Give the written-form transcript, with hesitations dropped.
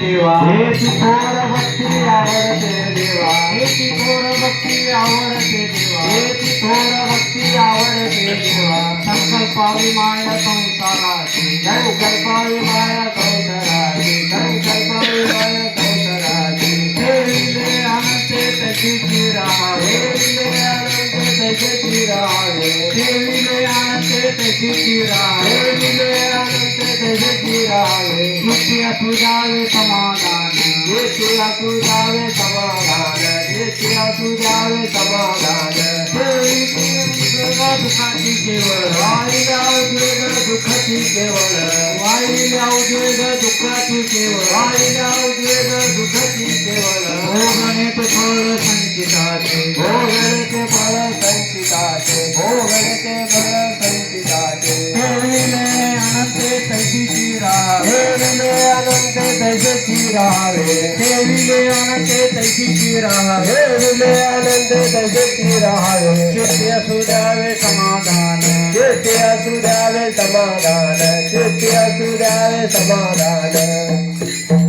देवा हेची थोर भक्ती आवडते देवा हेची थोर भक्ती आवडते देवा हेची थोर भक्ती आवडते देवा संकल्पावी माया संसाराची संकल्पावी माया संसाराची संकल्पावी माया संसाराची ठेविले अनंते तशीची राहावे ठेविले अनंत तशीची राहावे ठेविले अनंते तशीची राहावे ठेविले अनंत तशीची राहावे नित्य असू द्यावे समाधान नित्य असू द्यावे समाधान नित्य असू द्यावे समाधान दुःखाची केवळ वाहिल्या उद्वेग दुःखाची केवळ वाहिल्या उद्वेग दुःखाची केवळ वाहिल्या उद्वेग दुःखाची केवळ भोगणेत फळ संचिताचे भोगणते फळ संचिताचे भोगणते फळ संचिताचे ठेविले अनंते तशीची राहावे ठेविले अनंत तशीची राहावे ठेविले अनंते तशीची राहावे ठेविले अनंत तशीची राहावे चित्ते असू द्यावे समाधान चित्ते असू द्यावे समाधान चित्ते असू द्यावे समाधान